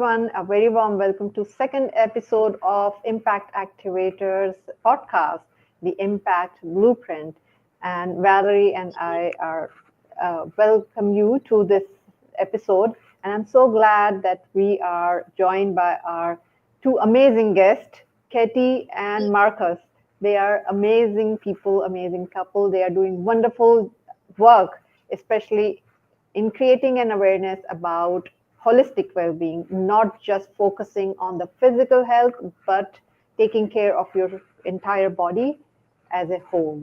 everyone. A very warm welcome to second episode of Impact Activators podcast, the Impact Blueprint. And Valerie and I are welcome you to this episode. And I'm so glad that we are joined by our two amazing guests, Ketty and Markus. They are amazing people, amazing couple. They are doing wonderful work, especially in creating an awareness about holistic well-being, not just focusing on the physical health, but taking care of your entire body as a whole.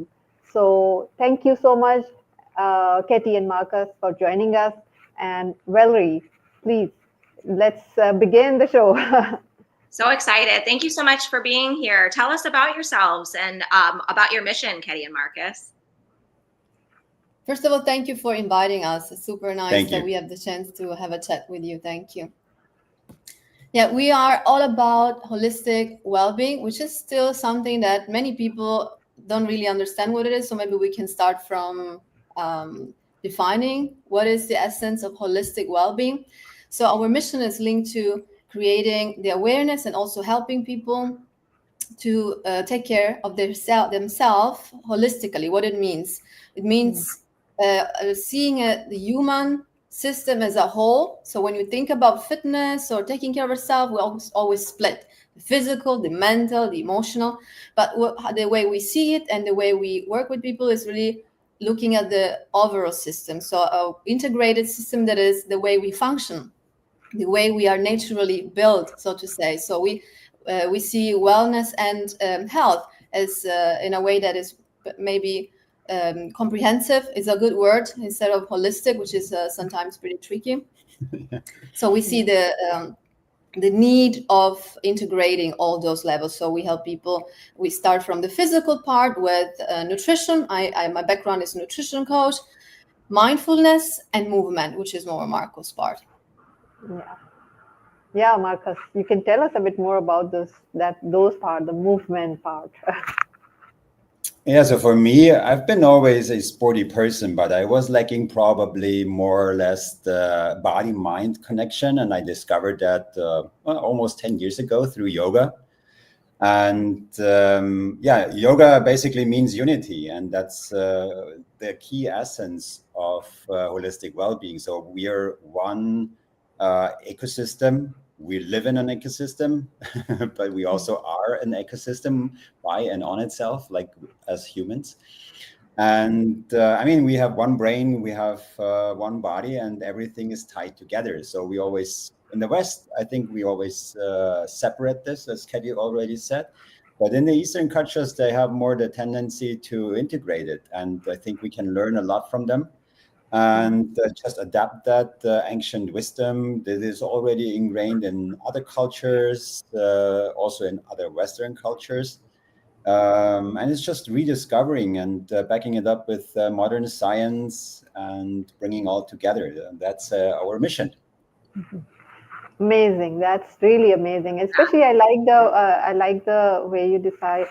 So thank you so much, Ketty and Markus, for joining us. And Valerie, please, let's begin the show. So excited. Thank you so much for being here. Tell us about yourselves and about your mission, Ketty and Markus. First of all, thank you for inviting us. It's super nice that we have the chance to have a chat with you. Thank you. Yeah, we are all about holistic well-being, which is still something that many people don't really understand what it is. So maybe we can start from defining what is the essence of holistic well-being. So our mission is linked to creating the awareness and also helping people to take care of themselves holistically. What it means? It means seeing the human system as a whole. So when you think about fitness or taking care of yourself, we always split the physical, the mental, the emotional. But the way we see it and the way we work with people is really looking at the overall system. So an integrated system that is the way we function, the way we are naturally built, so to say. So we see wellness and health as in a way that is maybe comprehensive is a good word instead of holistic, which is sometimes pretty tricky. So we see the need of integrating all those levels. So we help people. We start from the physical part with nutrition. My background is nutrition coach, mindfulness, and movement, which is more Markus' part. Yeah, Markus, you can tell us a bit more about those part, the movement part. Yeah, so for me, I've been always a sporty person, but I was lacking probably more or less the body-mind connection. And I discovered that almost 10 years ago through yoga. And yoga basically means unity. And that's the key essence of holistic well-being. So we are one ecosystem. We live in an ecosystem, but we also are an ecosystem by and on itself, like as humans. And we have one brain, we have one body, and everything is tied together. So we always, in the West, I think we always separate this, as Ketty already said. But in the Eastern cultures, they have more the tendency to integrate it. And I think we can learn a lot from them. And just adapt that ancient wisdom that is already ingrained in other cultures, also in other Western cultures. And it's just rediscovering and backing it up with modern science and bringing all together. That's our mission. Amazing. That's really amazing. Especially, I like the way you describe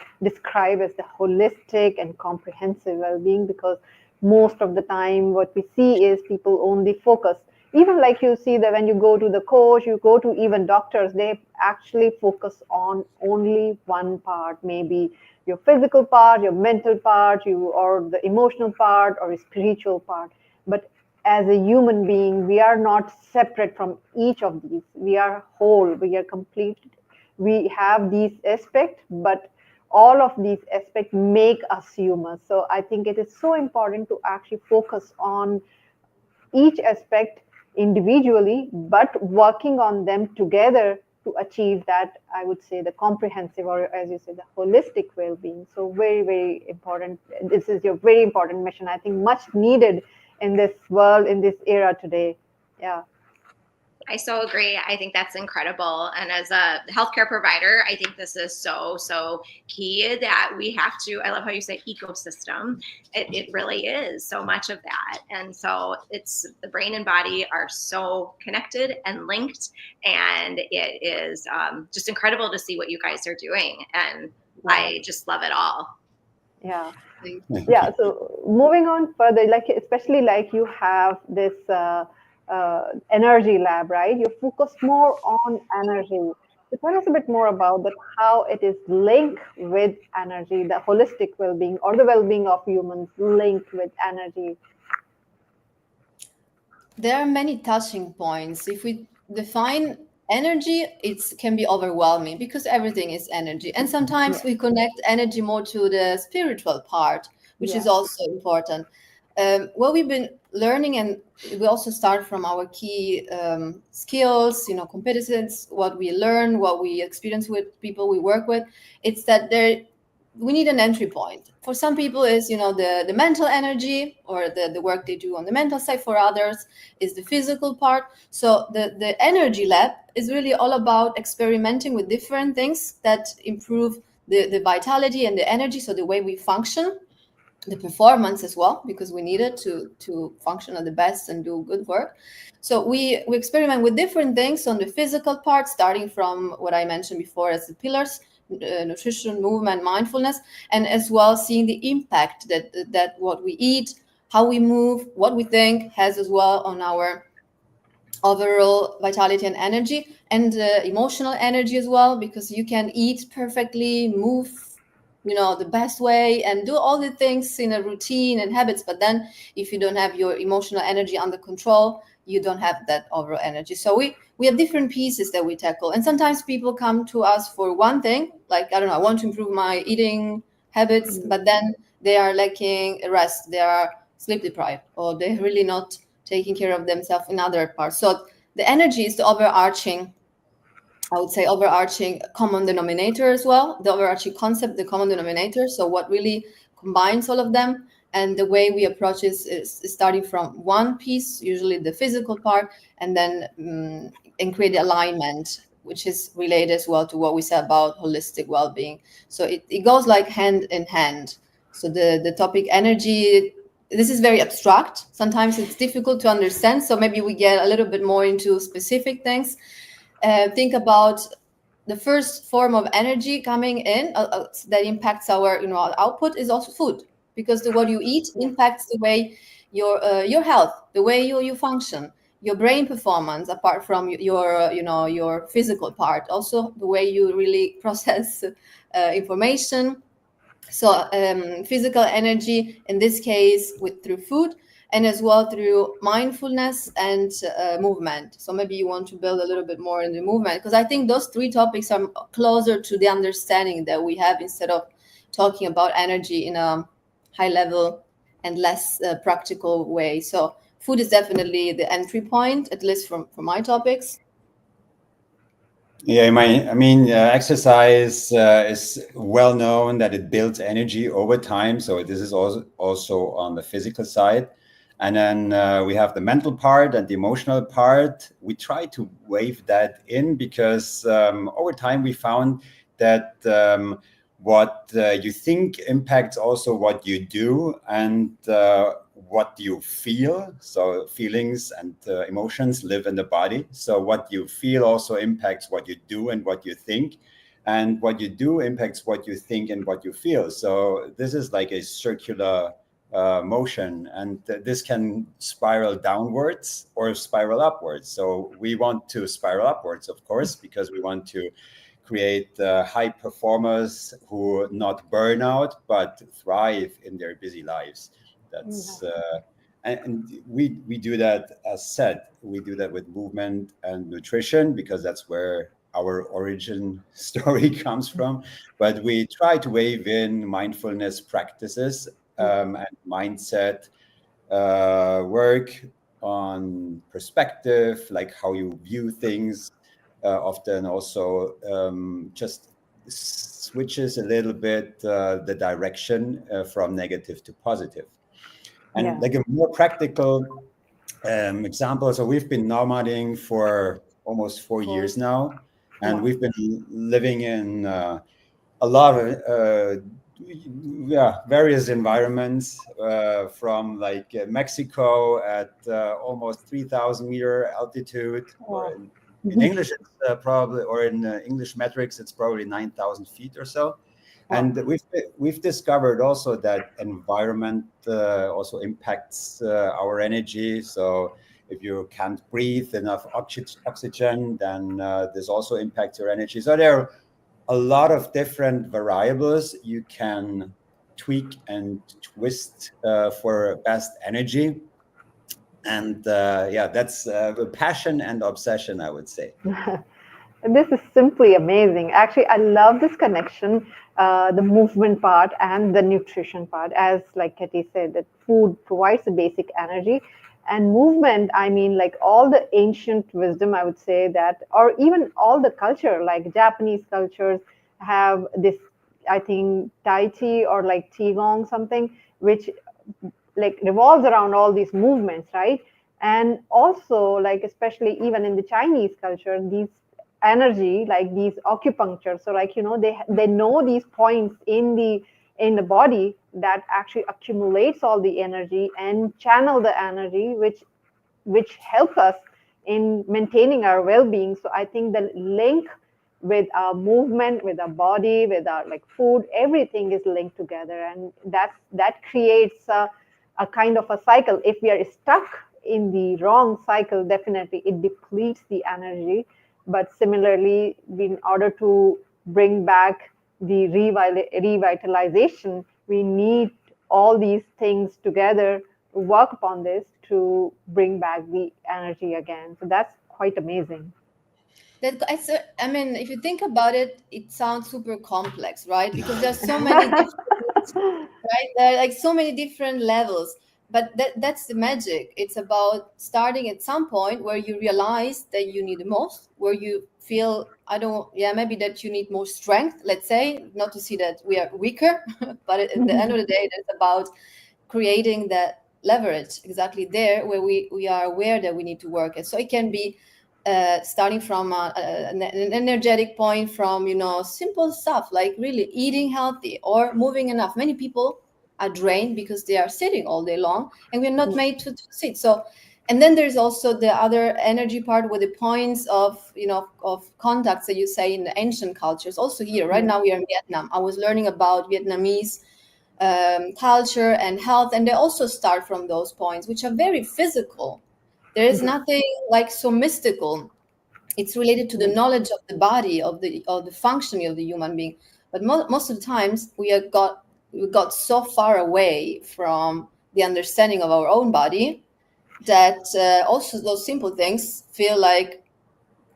as the holistic and comprehensive well-being, because most of the time what we see is people only focus, even like you see that when you go to the coach, you go to even doctors, they actually focus on only one part, maybe your physical part, your mental part, or the emotional part, or a spiritual part. But as a human being, we are not separate from each of these. We are whole, we are complete. We have these aspects, but all of these aspects make us human. So I think it is so important to actually focus on each aspect individually, but working on them together to achieve that, I would say, the comprehensive, or as you said, the holistic well-being. So very, very important. This is your very important mission. I think much needed in this world, in this era today. Yeah. I so agree. I think that's incredible. And as a healthcare provider, I think this is so key that we have to, I love how you say ecosystem. It really is so much of that. And so it's the brain and body are so connected and linked. And it is just incredible to see what you guys are doing. And I just love it all. Yeah. Yeah. So moving on further, like especially like you have this energy lab, right? You focus more on energy. So tell us a bit more about that, how it is linked with energy, the holistic well-being or the well-being of humans linked with energy. There are many touching points. If we define energy, it can be overwhelming because everything is energy. And sometimes we connect energy more to the spiritual part, which is also important. What we've been learning, and we also start from our key skills, competencies, what we learn, what we experience with people we work with, it's that we need an entry point. For some people is the mental energy or the work they do on the mental side. For others is the physical part. So the energy lab is really all about experimenting with different things that improve the vitality and the energy, so the way we function, the performance as well, because we need it to function at the best and do good work. So we experiment with different things on the physical part, starting from what I mentioned before as the pillars, nutrition, movement, mindfulness, and as well seeing the impact that what we eat, how we move, what we think has as well on our overall vitality and energy, and emotional energy as well, because you can eat perfectly, move the best way, and do all the things in a routine and habits, but then if you don't have your emotional energy under control, you don't have that overall energy. So we have different pieces that we tackle, and sometimes people come to us for one thing, like, I don't know, I want to improve my eating habits, but then they are lacking rest, they are sleep deprived, or they're really not taking care of themselves in other parts. So the energy is the overarching common denominator as well, the overarching concept, the common denominator. So what really combines all of them, and the way we approach is starting from one piece, usually the physical part, and then and create the alignment, which is related as well to what we said about holistic well-being. So it goes like hand in hand. So the topic energy, this is very abstract. Sometimes it's difficult to understand. So maybe we get a little bit more into specific things. Think about the first form of energy coming in that impacts our output is also food, because what you eat impacts the way your health, the way you function, your brain performance, apart from your physical part, also the way you really process information. So physical energy in this case through food, and as well through mindfulness and movement. So maybe you want to build a little bit more in the movement, because I think those three topics are closer to the understanding that we have, instead of talking about energy in a high level and less practical way. So food is definitely the entry point, at least from my topics. Yeah, exercise is well known that it builds energy over time. So this is also on the physical side. And then we have the mental part and the emotional part. We try to wave that in because over time we found that what you think impacts also what you do and what you feel. So feelings and emotions live in the body. So what you feel also impacts what you do and what you think. And what you do impacts what you think and what you feel. So this is like a circular motion, and this can spiral downwards or spiral upwards. So we want to spiral upwards, of course, because we want to create high performers who not burn out but thrive in their busy lives. That's and we do that, as said, we do that with movement and nutrition, because that's where our origin story comes from. But we try to wave in mindfulness practices and mindset work on perspective, like how you view things. Often also just switches a little bit the direction from negative to positive. And like a more practical example, so we've been nomading for almost 4 years now, and we've been living in a lot of various environments, from like Mexico at almost 3,000 meter altitude, or in English it's probably, or in English metrics it's probably 9,000 feet or so. And we've discovered also that environment also impacts our energy. So If you can't breathe enough oxygen, then this also impacts your energy. So there are a lot of different variables you can tweak and twist for best energy. And that's passion and obsession, I would say. This is simply amazing. Actually, I love this connection, the movement part and the nutrition part. As like Ketty said, that food provides the basic energy, and movement, I mean, like all the ancient wisdom, I would say that, or even all the culture, like Japanese cultures have this, I think, Tai Chi or like Qigong something, which like revolves around all these movements, right? And also, like especially even in the Chinese culture, these energy, like these acupuncture, so like they know these points in the body that actually accumulates all the energy and channel the energy, which helps us in maintaining our well-being. So I think the link with our movement, with our body, with our like food, everything is linked together, and that creates a kind of a cycle. If we are stuck in the wrong cycle, definitely it depletes the energy. But similarly, in order to bring back the revitalization, we need all these things together to work upon this to bring back the energy again. So that's quite amazing. I mean, if you think about it, it sounds super complex, right? Because there's so many different, right? There are like so many different levels. But that's the magic. It's about starting at some point where you realize that you need the most, where you feel, maybe that you need more strength, let's say, not to see that we are weaker, but at the end of the day, it's about creating that leverage exactly there where we are aware that we need to work. And so it can be starting from an energetic point, from, simple stuff like really eating healthy or moving enough. Many people are drained because they are sitting all day long, and we're not made to sit. So, and then there's also the other energy part with the points of contacts that you say in the ancient cultures. Also here, right now we are in Vietnam. I was learning about Vietnamese culture and health, and they also start from those points, which are very physical. There is nothing like so mystical. It's related to the knowledge of the body, of the functioning of the human being. But most of the times we got so far away from the understanding of our own body that also those simple things feel like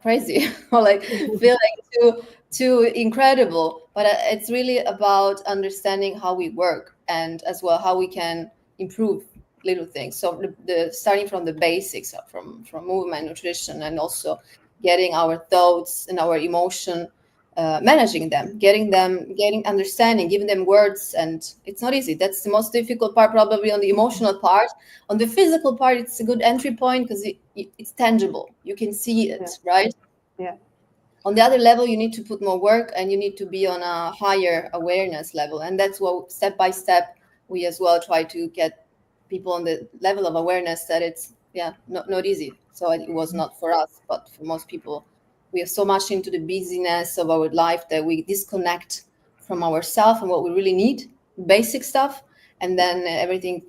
crazy or like feel like too incredible. But it's really about understanding how we work, and as well how we can improve little things. So the starting from the basics, from movement, nutrition, and also getting our thoughts and our emotion, managing them, getting understanding, giving them words. And it's not easy. That's the most difficult part, probably, on the emotional part. On the physical part, it's a good entry point because it's tangible. You can see it, right? Yeah. On the other level, you need to put more work, and you need to be on a higher awareness level. And that's what step by step we as well try to get people on the level of awareness that it's not easy. So it was not for us, but for most people. We are so much into the busyness of our life that we disconnect from ourselves and what we really need, basic stuff, and then everything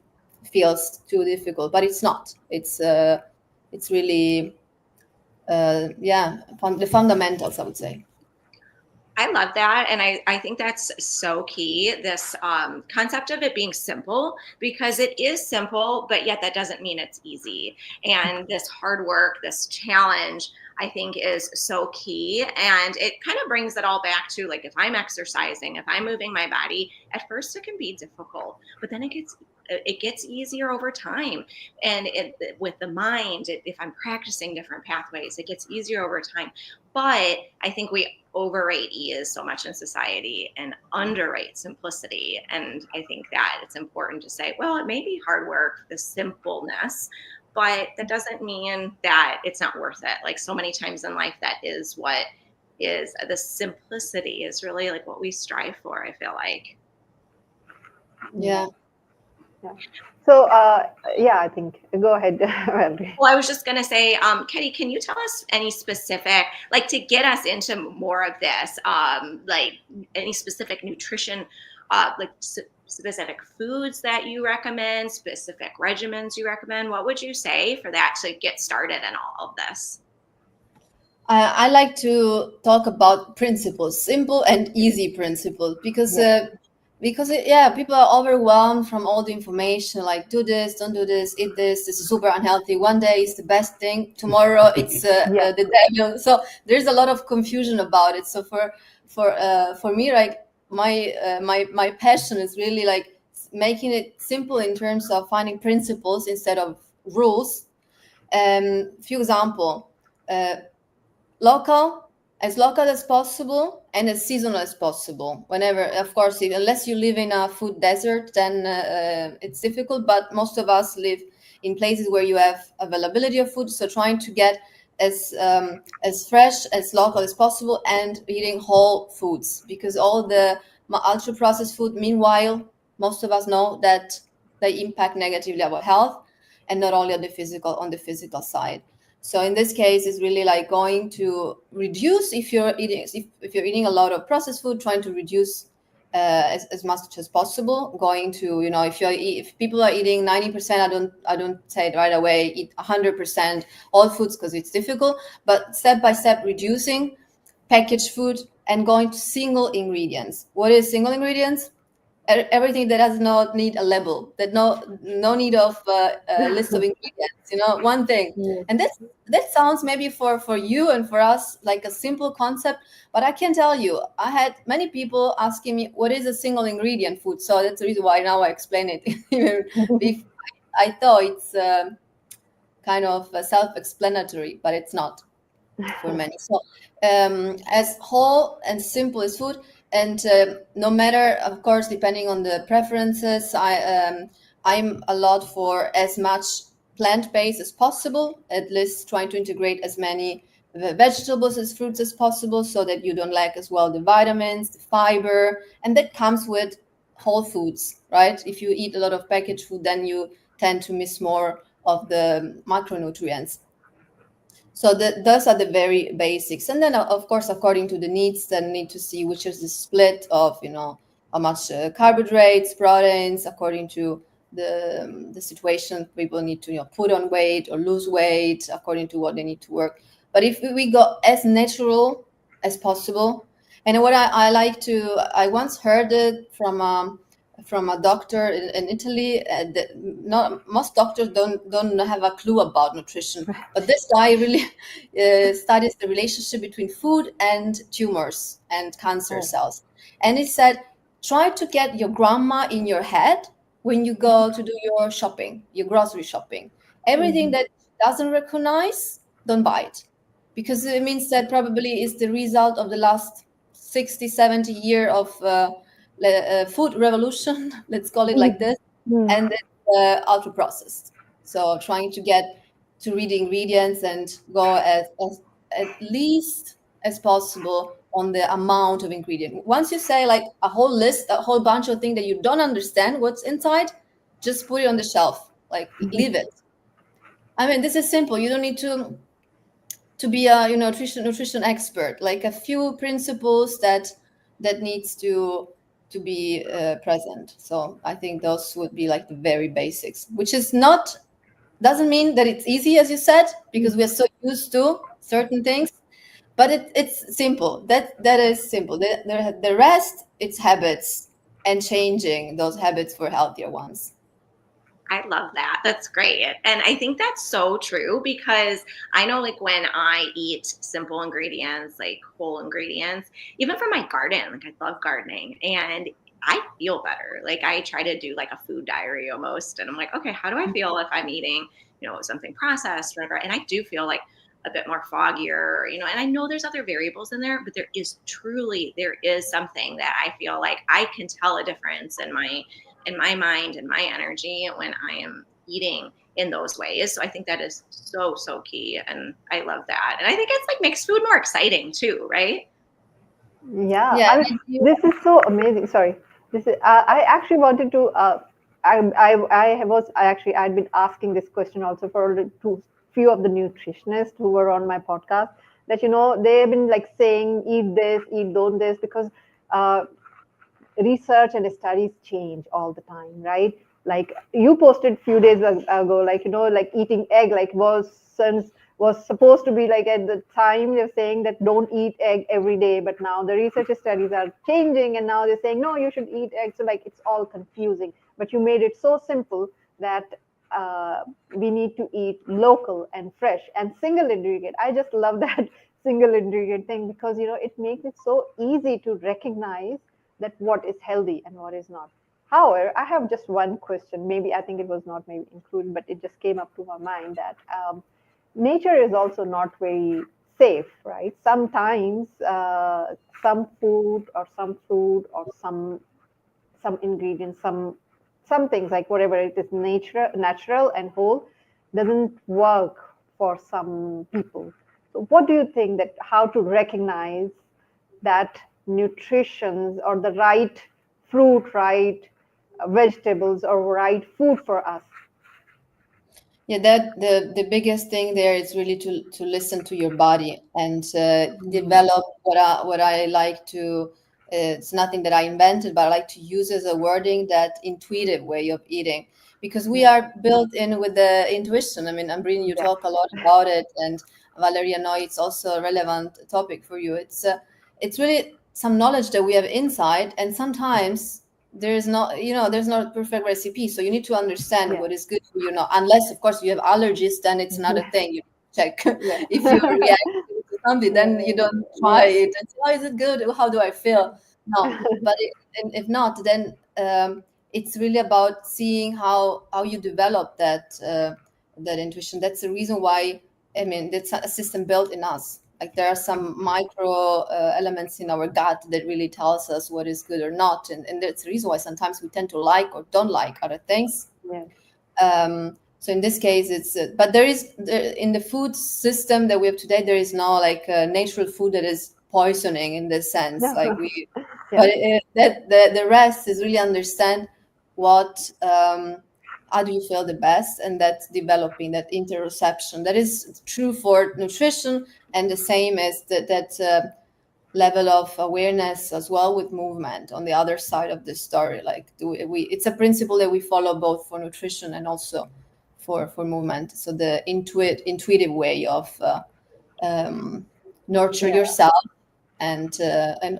feels too difficult. But it's not. It's really the fundamentals, I would say. I love that. And I think that's so key, this concept of it being simple, because it is simple, but yet that doesn't mean it's easy. And this hard work, this challenge, I think is so key. And it kind of brings it all back to, like, if I'm exercising, if I'm moving my body, at first it can be difficult, but then it gets easier over time. And with the mind, if I'm practicing different pathways, it gets easier over time. But I think we overrate ease so much in society and underrate simplicity. And I think that it's important to say, well, it may be hard work, the simpleness, but that doesn't mean that it's not worth it. Like, so many times in life, that is what is the simplicity is really like what we strive for, I feel like. Yeah. So, I think, go ahead, Valerie. Well, I was just going to say, Ketty, can you tell us any specific, like, to get us into more of this, like any specific nutrition like specific foods that you recommend, specific regimens you recommend? What would you say for that to get started in all of this? I like to talk about principles, simple and easy principles, because people are overwhelmed from all the information, like do this, don't do this, eat this is super unhealthy. One day is the best thing, tomorrow it's the devil. So there's a lot of confusion about it. So for me, like my passion is really like making it simple in terms of finding principles instead of rules. Few example. Local as possible and as seasonal as possible. Whenever, of course, unless you live in a food desert, then it's difficult. But most of us live in places where you have availability of food. So trying to get as fresh, as local as possible, and eating whole foods, because all the ultra processed food, meanwhile, most of us know that they impact negatively our health, and not only on the physical side. So in this case, it's really like going to reduce if you're eating a lot of processed food, trying to reduce as much as possible. Going to, if people are eating 90%, I don't say it right away, eat 100% all foods, because it's difficult. But step by step, reducing packaged food and going to single ingredients. What is single ingredients? Everything that does not need a label, that no need of a list of ingredients, one thing. And that sounds maybe for you and for us like a simple concept, but I can tell you, I had many people asking me what is a single ingredient food. So that's the reason why now I explain it. I thought it's kind of self-explanatory, but it's not for many. So as whole and simple as food. And no matter, of course, depending on the preferences, I'm a lot for as much plant-based as possible, at least trying to integrate as many vegetables as fruits as possible, so that you don't lack as well the vitamins, the fiber, and that comes with whole foods, right? If you eat a lot of packaged food, then you tend to miss more of the macronutrients. So those are the very basics. And then, of course, according to the needs, then need to see which is the split of, how much carbohydrates, proteins, according to the situation. People need to put on weight or lose weight according to what they need to work. But if we go as natural as possible, and what I once heard it from a doctor in Italy. Most doctors don't have a clue about nutrition, but this guy really studies the relationship between food and tumors and cancer cells. And he said, try to get your grandma in your head when you go to do your shopping, your grocery shopping. Everything that doesn't recognize, don't buy it, because it means that probably is the result of the last 60, 70 years of food revolution, let's call it like this, and it's ultra processed. So trying to get to read the ingredients and go as at least as possible on the amount of ingredient. Once you say like a whole list, a whole bunch of things that you don't understand what's inside, just put it on the shelf, like leave it. I mean, this is simple. You don't need to be a nutrition expert. Like a few principles that needs to be present. So I think those would be like the very basics, which is doesn't mean that it's easy, as you said, because we're so used to certain things, but it's simple. That is simple. The rest, it's habits and changing those habits for healthier ones. I love that. That's great. And I think that's so true, because I know like when I eat simple ingredients, like whole ingredients, even for my garden, like I love gardening and I feel better. Like I try to do like a food diary almost. And I'm like, okay, how do I feel if I'm eating, something processed or whatever? And I do feel like a bit more foggier, and I know there's other variables in there, but there is something that I feel like I can tell a difference in my mind and my energy when I am eating in those ways. So I think that is so, so key. And I love that. And I think it's like makes food more exciting too, right? Yeah. This is so amazing. Sorry. This is, I actually wanted to, I'd been asking this question also for few of the nutritionists who were on my podcast, that, they've been like saying, eat this, eat don't this, because research and studies change all the time, right? Like you posted a few days ago, like, like eating egg, like was supposed to be like at the time they're saying that don't eat egg every day, but now the research studies are changing and now they're saying no, you should eat egg. So like it's all confusing, but you made it so simple that we need to eat local and fresh and single ingredient. I just love that single ingredient thing because it makes it so easy to recognize that what is healthy and what is not. However, I have just one question. Maybe I think it was not maybe included, but it just came up to my mind that nature is also not very safe, right? Sometimes some food or some fruit or some ingredients, some things like whatever it is, natural and whole, doesn't work for some people. So, what do you think that how to recognize that nutrition or the right fruit, right vegetables, or right food for us? Yeah, that the biggest thing there is really to listen to your body and develop what I like to. It's nothing that I invented, but I like to use as a wording that intuitive way of eating, because we are built in with the intuition. I mean, Ambrini, you talk a lot about it, and Valeria, know it's also a relevant topic for you. It's really some knowledge that we have inside, and sometimes there's not a perfect recipe, so you need to understand what is good for you now, unless of course you have allergies, then it's another thing you check. If you react to something, then you don't try it and say, oh, is it good, how do I feel? No, but if not, then it's really about seeing how you develop that intuition. That's the reason why, I mean, that's a system built in us. Like there are some micro elements in our gut that really tells us what is good or not, and that's the reason why sometimes we tend to like or don't like other things. So in this case, it's but in the food system that we have today, there is no like natural food that is poisoning in this sense. Like but the rest is really understand what. How do you feel the best, and that's developing that interoception. That is true for nutrition, and the same as that level of awareness as well with movement on the other side of the story. Like it's a principle that we follow both for nutrition and also for movement. So the intuitive way of nurture yourself and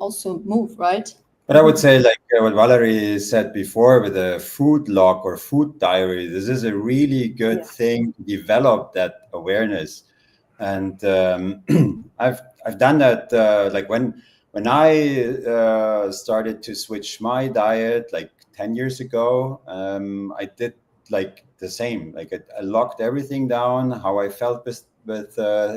also move, right? But I would say, like what Valerie said before, with a food log or food diary, this is a really good thing to develop that awareness. And I've done that. Like when I started to switch my diet, like 10 years ago, I did like the same. Like I locked everything down, how I felt with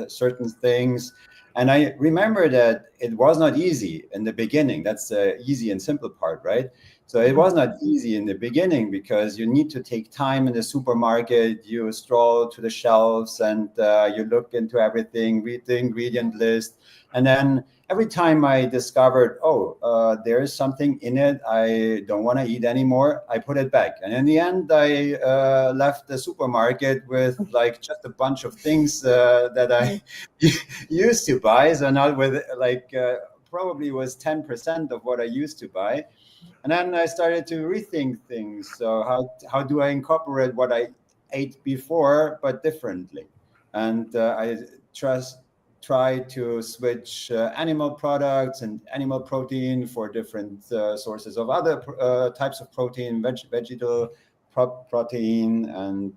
certain things. And I remember that it was not easy in the beginning. That's the easy and simple part, right? So it was not easy in the beginning because you need to take time in the supermarket. You stroll to the shelves and you look into everything, read the ingredient list. And then every time I discovered, there is something in it I don't want to eat anymore, I put it back. And in the end, I left the supermarket with like just a bunch of things that I used to buy. So now with like probably was 10% of what I used to buy. And then I started to rethink things. So how do I incorporate what I ate before, but differently? And I try to switch animal products and animal protein for different sources of other types of protein, vegetable protein. And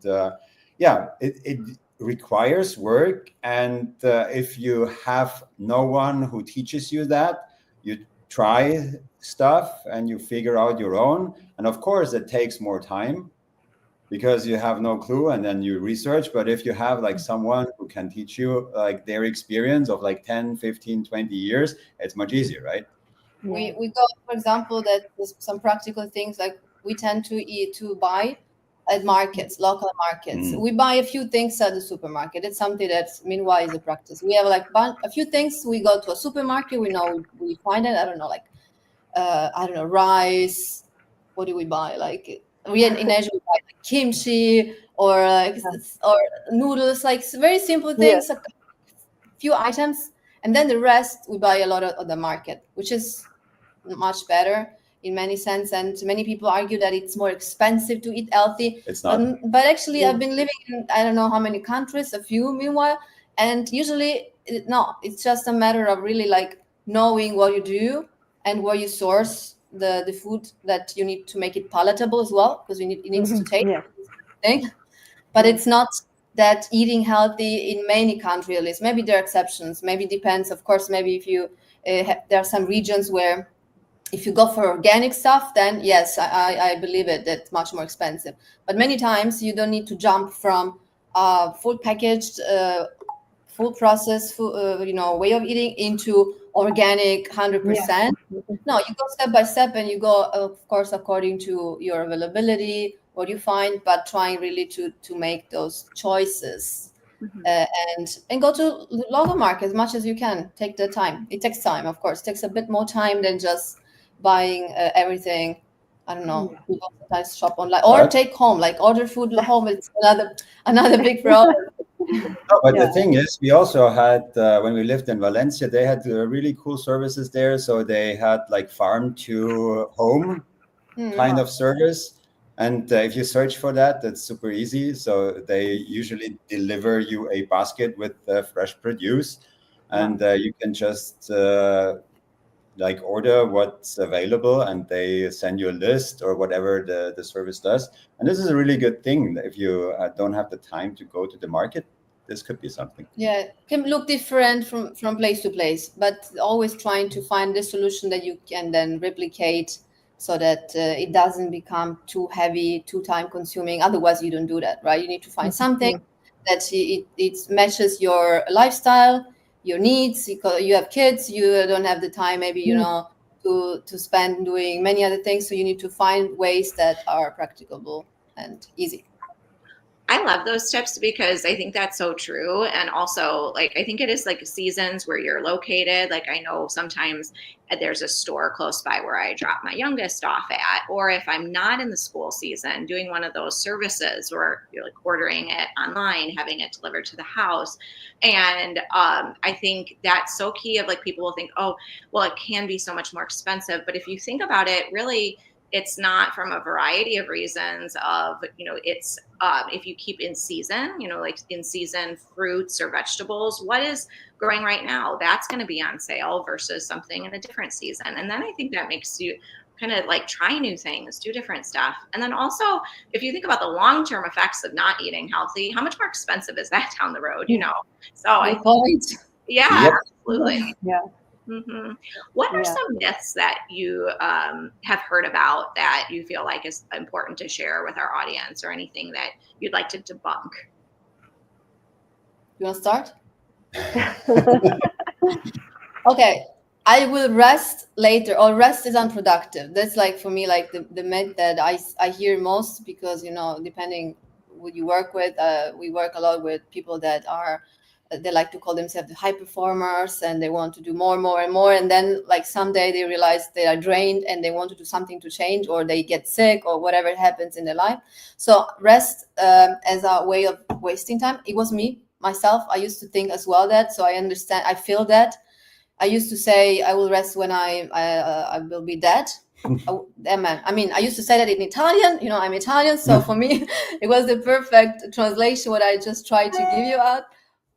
it requires work. And if you have no one who teaches you that, you try stuff and you figure out your own. And of course, it takes more time because you have no clue, and then you research. But if you have like someone who can teach you like their experience of like 10, 15, 20 years, it's much easier, right? We got, for example, that some practical things like we tend to buy at markets, local markets. We buy a few things at the supermarket. It's something that's meanwhile is a practice. We have like a few things. We go to a supermarket. We know we find it. I don't know, like rice. What do we buy? Like we in Asia we buy like kimchi or noodles. Like very simple things. A few items, and then the rest we buy a lot of the market, which is much better. in many sense, and many people argue that it's more expensive to eat healthy. It's not. But actually, I've been living in I don't know how many countries, a few meanwhile, and usually it's just a matter of really like knowing what you do and where you source the food that you need to make it palatable as well, because it needs to taste. Thing. But it's not that eating healthy in many countries, at least. Maybe there are exceptions. Maybe it depends. Of course, maybe if you there are some regions where if you go for organic stuff, then yes, I believe it. That's much more expensive. But many times you don't need to jump from full packaged, full processed, way of eating into organic 100%. No, you go step by step, and you go, of course, according to your availability, what you find, but trying really to make those choices. And go to the local market as much as you can. Take the time. It takes time, of course. It takes a bit more time than just buying everything. I don't know. People sometimes shop online or take home, like order food home. It's another big problem. No, but the thing is, we also had when we lived in Valencia, they had really cool services there. So they had like farm to home kind of service. And if you search for that, that's super easy. So they usually deliver you a basket with fresh produce, and you can just like order what's available, and they send you a list or whatever the service does. And this is a really good thing. If you don't have the time to go to the market, this could be something. Yeah, it can look different from place to place, but always trying to find the solution that you can then replicate, so that it doesn't become too heavy, too time consuming. Otherwise, you don't do that, right? You need to find something that it matches your lifestyle, your needs. You have kids, you don't have the time, maybe, to spend doing many other things. So you need to find ways that are practicable and easy. I love those tips because I think that's so true. And also, like, I think it is like seasons where you're located. Like, I know sometimes there's a store close by where I drop my youngest off at, or if I'm not in the school season, doing one of those services or you're like ordering it online, having it delivered to the house. And I think that's so key of like, people will think, oh, well, it can be so much more expensive. But if you think about it, really, it's not, from a variety of reasons of, it's if you keep in season, like in season fruits or vegetables, what is growing right now, that's going to be on sale versus something in a different season. And then I think that makes you kind of like try new things, do different stuff. And then also, if you think about the long-term effects of not eating healthy, how much more expensive is that down the road, So absolutely. Yeah. Mm-hmm. What are some myths that you have heard about that you feel like is important to share with our audience, or anything that you'd like to debunk? You want to start? Okay. I will rest later, or rest is unproductive. That's like, for me, like the myth that I hear most, because, depending who you work with, we work a lot with people that are, they like to call themselves the high performers, and they want to do more and more and more. And then like someday they realize they are drained and they want to do something to change, or they get sick, or whatever happens in their life. So rest as a way of wasting time. It was myself. I used to think as well that, so I understand, I feel that. I used to say I will rest when I will be dead. I mean, I used to say that in Italian, I'm Italian. So for me, it was the perfect translation, what I just tried to give you out.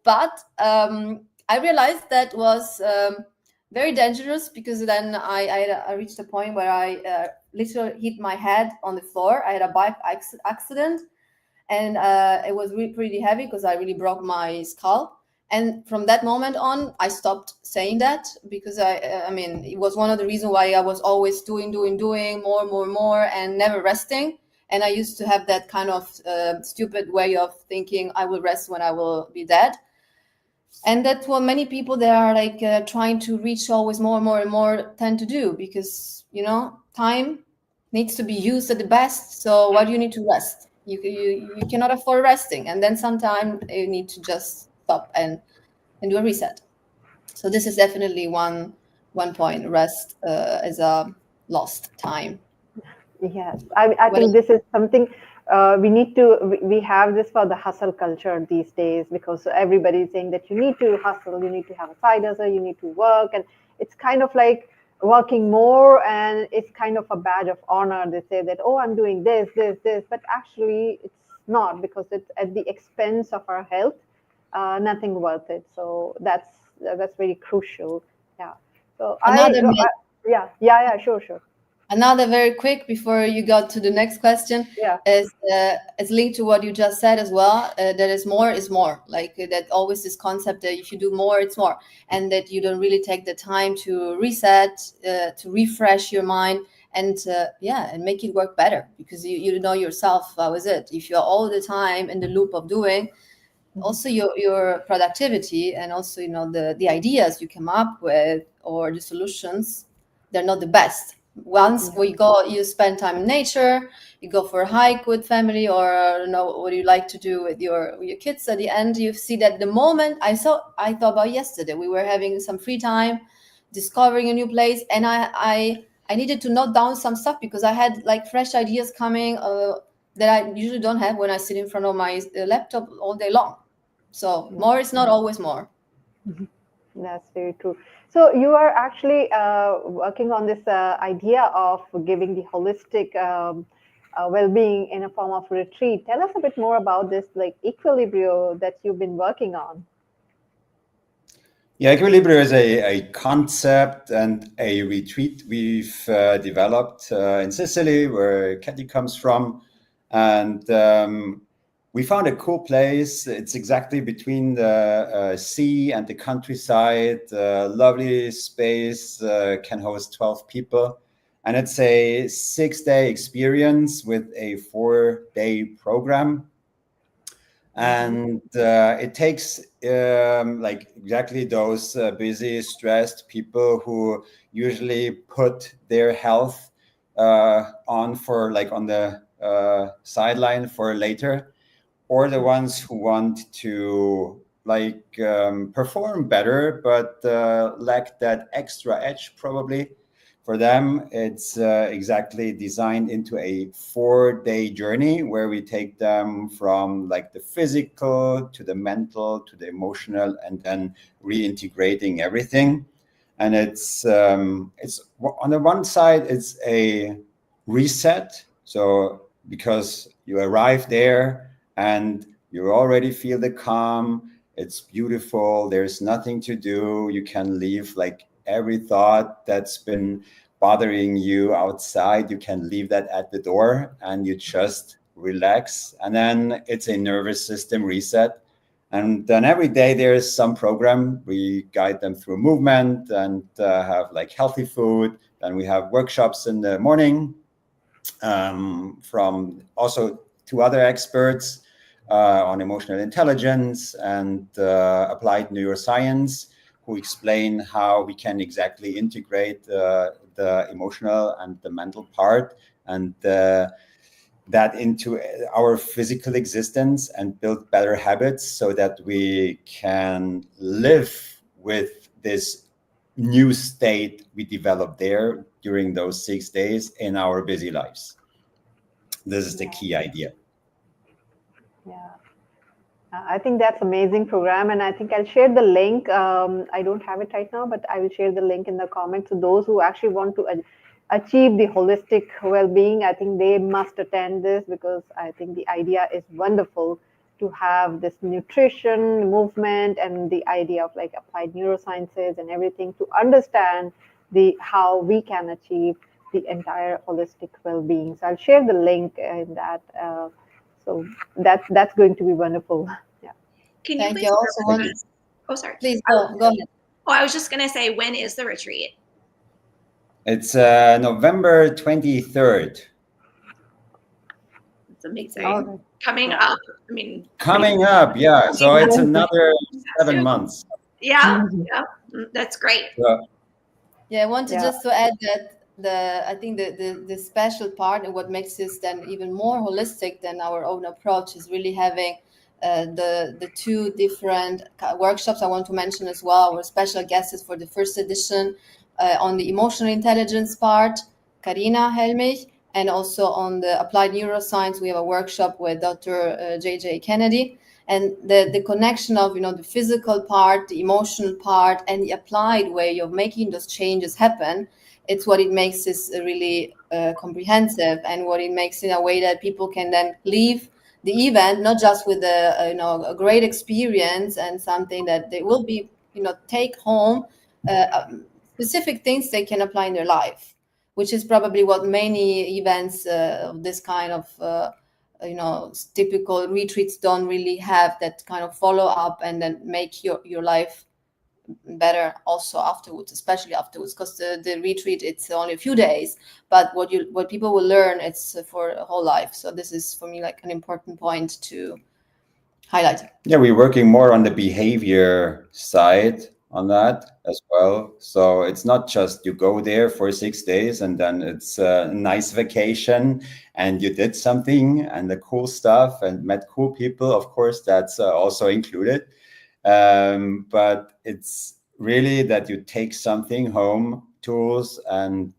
But I realized that was very dangerous, because then I reached a point where I literally hit my head on the floor. I had a bike accident, and it was really pretty heavy because I really broke my skull. And from that moment on, I stopped saying that, because I mean, it was one of the reasons why I was always doing more, and never resting. And I used to have that kind of stupid way of thinking, I will rest when I will be dead. And that's what many people that are like trying to reach always more and more tend to do, because, time needs to be used at the best. So why do you need to rest? You cannot afford resting. And then sometimes you need to just stop and do a reset. So this is definitely one point, rest as a lost time. Yes, I think this is something we have this for the hustle culture these days, because everybody is saying that you need to hustle, you need to have a side hustle, you need to work. And it's kind of like working more, and it's kind of a badge of honor. They say that, oh, I'm doing this, but actually it's not, because it's at the expense of our health. Nothing worth it. So that's very crucial. Yeah. So Another myth. Yeah, sure. Another very quick before you go to the next question is linked to what you just said as well. That is more is more. Like that always this concept that if you do more, it's more, and that you don't really take the time to reset, to refresh your mind, and and make it work better, because you know yourself. How is it if you're all the time in the loop of doing? Also your productivity, and also the ideas you come up with or the solutions, they're not the best. Once you spend time in nature, you go for a hike with family, or what do you like to do with your kids, at the end you see that the moment I thought about yesterday, we were having some free time discovering a new place, and I needed to note down some stuff, because I had like fresh ideas coming that I usually don't have when I sit in front of my laptop all day long. So more is not always more. That's very true. So you are actually working on this idea of giving the holistic well-being in a form of retreat. Tell us a bit more about this, like equilibrio that you've been working on. Yeah, equilibrio is a concept and a retreat we've developed in Sicily, where Ketty comes from. And we found a cool place. It's exactly between the sea and the countryside. Lovely space, can host 12 people. And it's a 6-day experience with a 4-day program. And it takes like exactly those busy, stressed people who usually put their health on the sideline for later, or the ones who want to perform better but lack that extra edge probably. For them, it's exactly designed into a 4-day journey where we take them from like the physical to the mental to the emotional, and then reintegrating everything. And it's on the one side, it's a reset. So because you arrive there and you already feel the calm, it's beautiful, there's nothing to do, you can leave like every thought that's been bothering you outside, you can leave that at the door and you just relax. And then it's a nervous system reset. And then every day there is some program. We guide them through movement and have like healthy food. Then we have workshops in the morning from also 2 other experts on emotional intelligence and applied neuroscience, who explain how we can exactly integrate the emotional and the mental part and that into our physical existence and build better habits so that we can live with this new state we developed there during those 6 days in our busy lives. This is the key idea. Yeah. I think that's amazing program, and I think I'll share the link. I don't have it right now, but I will share the link in the comments. So those who actually want to achieve the holistic well-being, I think they must attend this, because I think the idea is wonderful to have this nutrition, movement, and the idea of like applied neurosciences and everything to understand how we can achieve the entire holistic well-being. So I'll share the link in that. So that's going to be wonderful. Yeah. Can you please Oh, sorry. Please go ahead. Oh, I was just going to say, when is the retreat? It's November 23rd. It's amazing. Coming up. I mean, coming up, yeah. So it's another 7 months. Yeah, that's great. Yeah, I wanted just to add that I think the special part and what makes this then even more holistic than our own approach is really having the 2 different workshops I want to mention as well. Our special guests for the first edition on the emotional intelligence part, Karina Helmich, And also on the applied neuroscience, we have a workshop with Dr. J.J. Kennedy. And the connection of, the physical part, the emotional part, and the applied way of making those changes happen, it's what it makes this really comprehensive, and what it makes in a way that people can then leave the event not just with a great experience and something that they will be, take home, specific things they can apply in their life, which is probably what many events of this kind of typical retreats don't really have, that kind of follow up and then make your life better also afterwards, especially afterwards, because the retreat, it's only a few days, but what people will learn, it's for a whole life. So this is for me like an important point to highlight. Yeah, we're working more on the behavior side on that as well. So it's not just you go there for 6 days and then it's a nice vacation and you did something and the cool stuff and met cool people. Of course, that's also included. But it's really that you take something home, tools and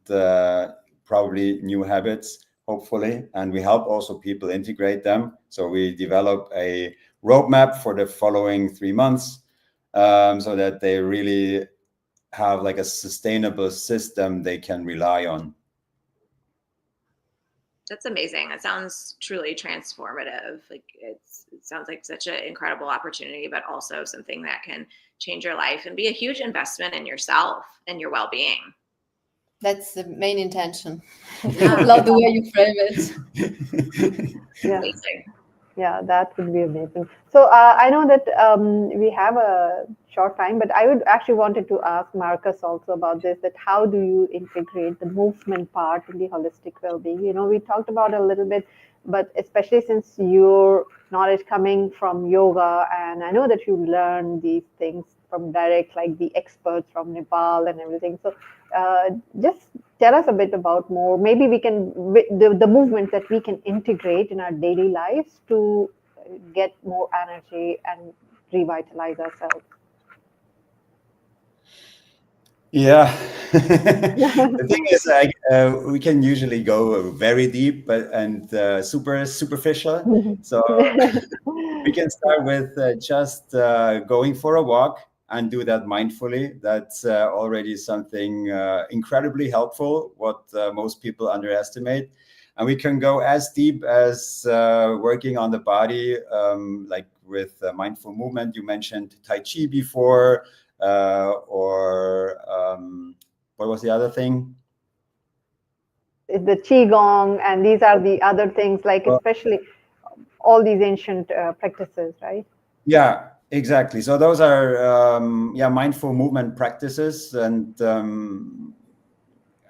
probably new habits, hopefully. And we help also people integrate them. So we develop a roadmap for the following 3 months, so that they really have like a sustainable system they can rely on. That's amazing. It sounds truly transformative. Like it sounds like such an incredible opportunity, but also something that can change your life and be a huge investment in yourself and your well-being. That's the main intention. Love the way you frame it. Yeah. Amazing. Yeah, that would be amazing. So I know that we have a short time, but I would actually wanted to ask Markus also about this, that how do you integrate the movement part in the holistic well-being? We talked about a little bit, but especially since your knowledge coming from yoga, and I know that you learn these things from direct, like the experts from Nepal and everything. So just tell us a bit about more. Maybe we can, the movements that we can integrate in our daily lives to get more energy and revitalize ourselves. Yeah. The thing is, we can usually go very deep and super superficial. So we can start with just going for a walk and do that mindfully. That's already something incredibly helpful, what most people underestimate. And we can go as deep as working on the body, like with mindful movement. You mentioned Tai Chi before, or what was the other thing? The Qigong, and these are the other things, like especially all these ancient practices, right? Yeah, exactly. So those are mindful movement practices, and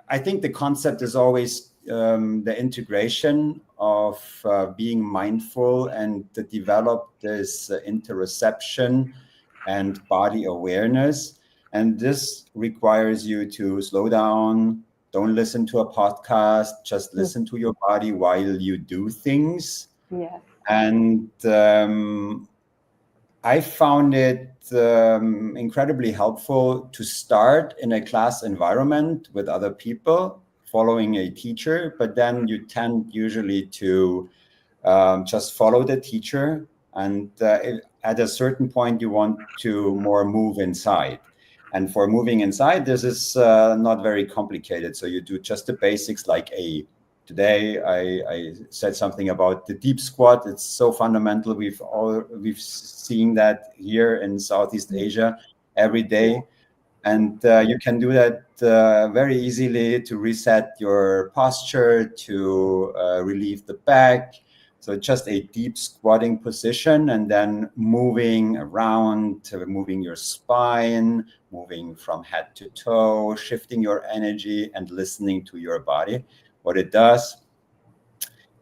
I think the concept is always the integration of being mindful and to develop this interoception and body awareness. And this requires you to slow down, don't listen to a podcast, just listen to your body while you do things. Yes. And I found it incredibly helpful to start in a class environment with other people, following a teacher, but then you tend usually to just follow the teacher. And at a certain point, you want to more move inside. And for moving inside, this is not very complicated. So you do just the basics, like today I said something about the deep squat. It's so fundamental. We've seen that here in Southeast Asia every day. And you can do that very easily to reset your posture, to relieve the back. So just a deep squatting position, and then moving around, moving your spine, moving from head to toe, shifting your energy and listening to your body, what it does.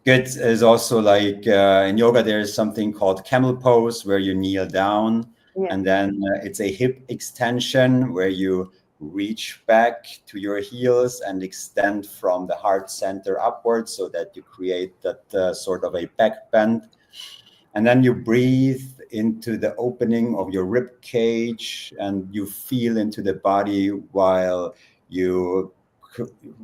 Good is also like in yoga, there is something called camel pose, where you kneel down. Yeah. And then it's a hip extension where you reach back to your heels and extend from the heart center upwards, so that you create that sort of a back bend. And then you breathe into the opening of your rib cage, and you feel into the body while you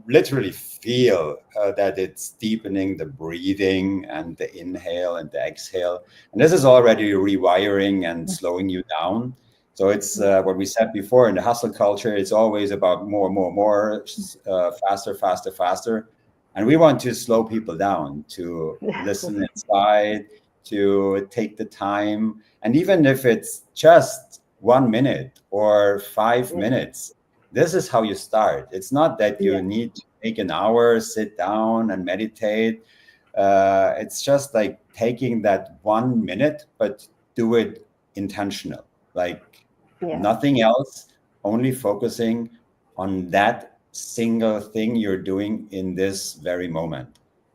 literally feel that it's deepening the breathing and the inhale and the exhale. And this is already rewiring and slowing you down. So it's what we said before in the hustle culture. It's always about more, faster, faster, faster. And we want to slow people down, to listen inside, to take the time. And even if it's just 1 minute or 5 minutes, this is how you start. It's not that you need to take an hour, sit down and meditate. It's just like taking that 1 minute, but do it intentional, like nothing else, only focusing on that single thing you're doing in this very moment.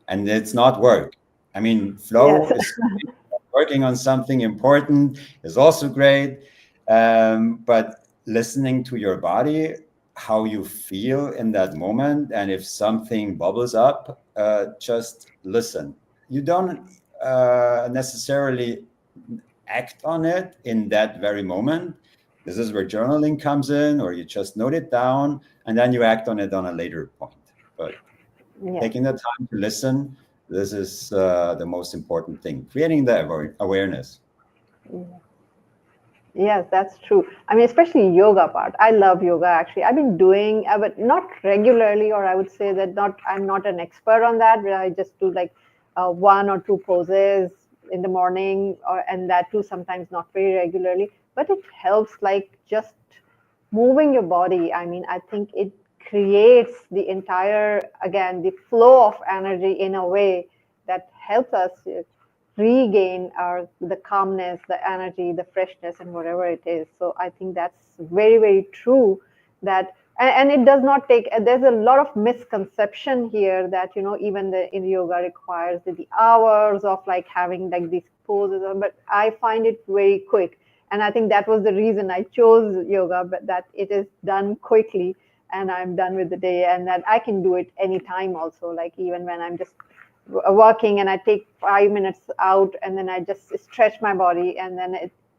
And it's not work. I mean, flow is working on something important is also great. But listening to your body, how you feel in that moment, and if something bubbles up, just listen. You don't necessarily act on it in that very moment. This is where journaling comes in, or you just note it down and then you act on it on a later point. But taking the time to listen, this is the most important thing, creating the awareness. Yes, that's true. I mean, especially yoga part. I love yoga, actually. I've been doing, but not regularly, or I would say that I'm not an expert on that, but I just do like 1 or 2 poses in the morning, and that too sometimes not very regularly. But it helps, like just moving your body. I mean, I think it creates the entire, again, the flow of energy in a way that helps us regain the calmness, the energy, the freshness, and whatever it is. So I think that's very, very true. That and it does not take. There's a lot of misconception here that even in yoga requires the hours of like having like these poses. But I find it very quick, and I think that was the reason I chose yoga. But that it is done quickly, and I'm done with the day, and that I can do it anytime. Also, like even when I'm just working and I take 5 minutes out and then I just stretch my body, and then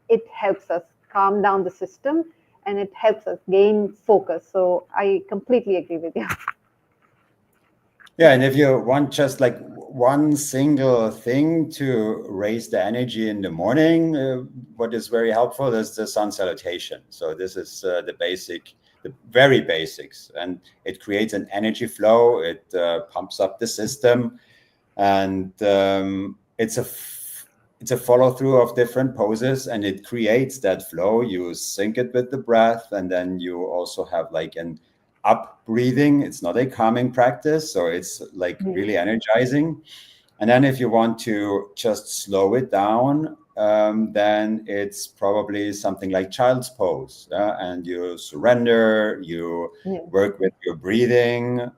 it helps us calm down the system and it helps us gain focus. So I completely agree with you. Yeah, and if you want just like one single thing to raise the energy in the morning, what is very helpful is the sun salutation. So this is the very basics, and it creates an energy flow. It pumps up the system. And it's a follow through of different poses, and it creates that flow. You sync it with the breath, and then you also have like an up breathing. It's not a calming practice, so it's like really energizing. And then if you want to just slow it down, then it's probably something like child's pose, and you surrender, you work with your breathing,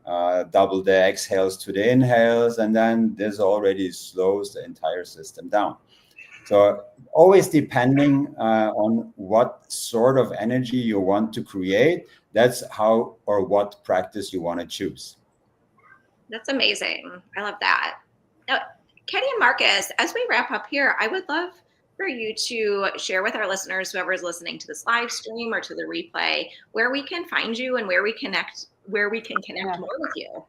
double the exhales to the inhales, and then this already slows the entire system down. So always depending on what sort of energy you want to create, that's how or what practice you want to choose. That's amazing. I love that. Now, Ketty and Markus, as we wrap up here, I would love for you to share with our listeners, whoever's listening to this live stream or to the replay, where we can find you and where we can connect more with you.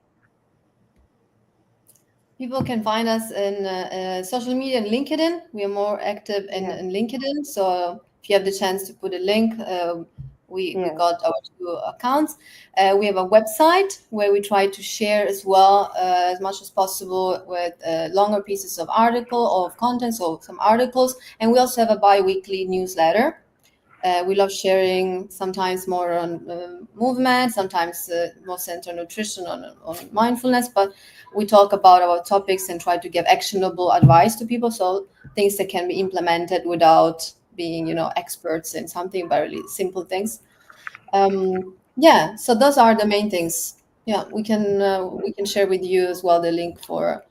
People can find us in social media and LinkedIn. We are more active in LinkedIn. So if you have the chance to put a link, we got our 2 accounts. We have a website where we try to share as well as much as possible with longer pieces of content, so some articles. And we also have a bi-weekly newsletter. We love sharing, sometimes more on movement, sometimes more centered on nutrition, on mindfulness, but we talk about our topics and try to give actionable advice to people, so things that can be implemented without being, experts in something, but really simple things. So those are the main things. We can share with you as well the link to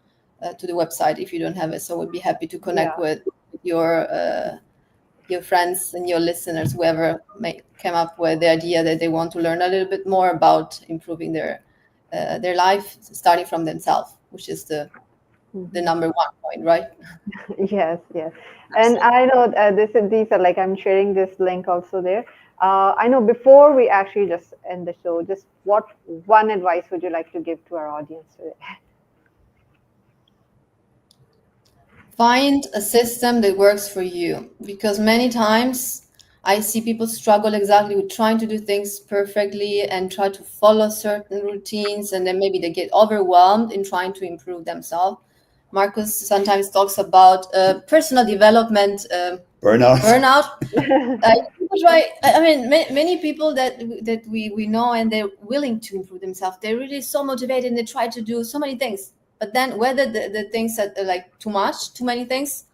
the website if you don't have it. So we'd be happy to connect with your friends and your listeners, whoever may come up with the idea that they want to learn a little bit more about improving their life, starting from themselves, which is the number 1 point, right? Yes. And I know these are like, I'm sharing this link also there. I know before we actually just end the show, just what one advice would you like to give to our audience today? Find a system that works for you, because many times I see people struggle exactly with trying to do things perfectly and try to follow certain routines, and then maybe they get overwhelmed in trying to improve themselves. Markus sometimes talks about personal development burnout. People try. I mean, many people that we know, and they're willing to improve themselves. They're really so motivated, and they try to do so many things. But then whether the things that are like too many things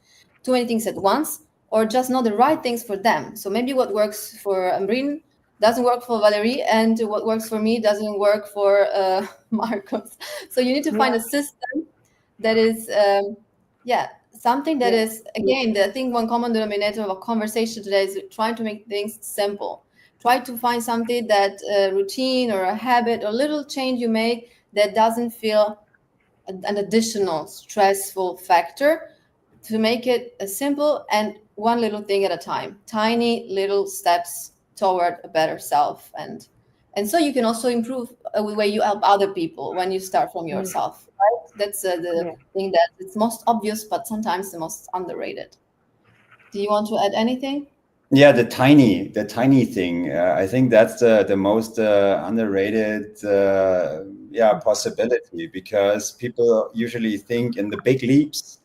at once, or just not the right things for them. So maybe what works for Ambreen doesn't work for Valerie, and what works for me doesn't work for Markus. So you need to find a system that is, something that is, again, I think one common denominator of a conversation today is trying to make things simple. Try to find something that a routine or a habit or little change you make that doesn't feel an additional stressful factor, to make it simple and one little thing at a time, tiny little steps toward a better self. And so you can also improve the way you help other people when you start from yourself, right? That's the thing that it's most obvious, but sometimes the most underrated. Do you want to add anything? Yeah, the tiny thing. I think that's the most underrated possibility, because people usually think in the big leaps,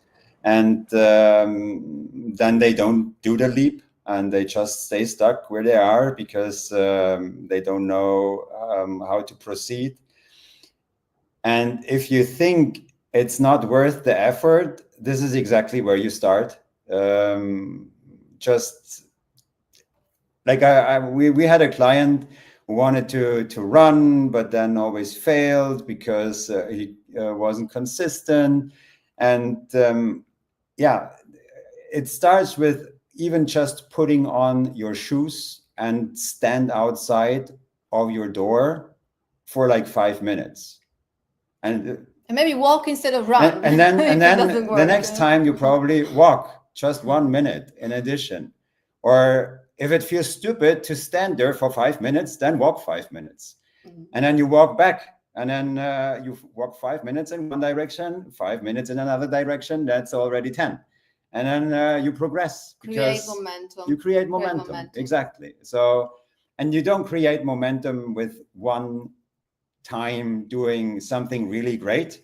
and then they don't do the leap, and they just stay stuck where they are because they don't know how to proceed. And if you think it's not worth the effort, this is exactly where you start. Just like we had a client who wanted to run, but then always failed because he wasn't consistent. And it starts with even just putting on your shoes and stand outside of your door for like 5 minutes. And maybe walk instead of run. And then the next time you probably walk just 1 minute in addition. Or if it feels stupid to stand there for 5 minutes, then walk 5 minutes. And then you walk back, and then you walk 5 minutes in one direction, 5 minutes in another direction. That's already 10. And then you progress. Create momentum. You create momentum. Exactly. So, and you don't create momentum with one time doing something really great.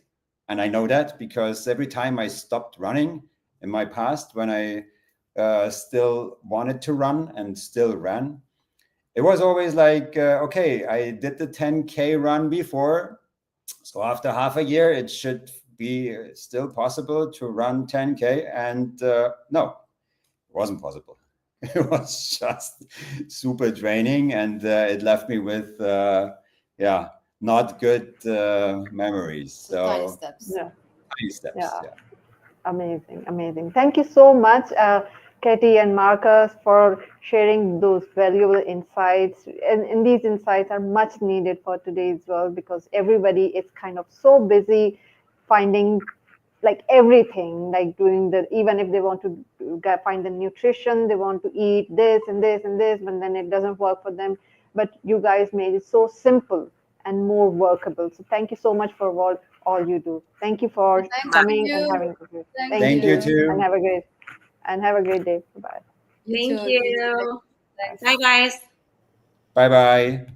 And I know that because every time I stopped running in my past, when I still wanted to run and still ran, it was always like, okay, I did the 10K run before. So after half a year, it should be still possible to run 10K. And no, it wasn't possible. It was just super draining. And it left me with, not good memories. So tiny steps. Tiny steps. Yeah. Amazing. Thank you so much, Ketty and Markus, for sharing those valuable insights. And these insights are much needed for today's world, because everybody is kind of so busy finding like everything, like doing even if they want to find the nutrition, they want to eat this and this and this, but then it doesn't work for them. But you guys made it so simple and more workable. So thank you so much for all you do. Thank you for coming and having a great. Thank you too. And have a great day. Bye. Thank you. Thanks. Bye, guys. Bye.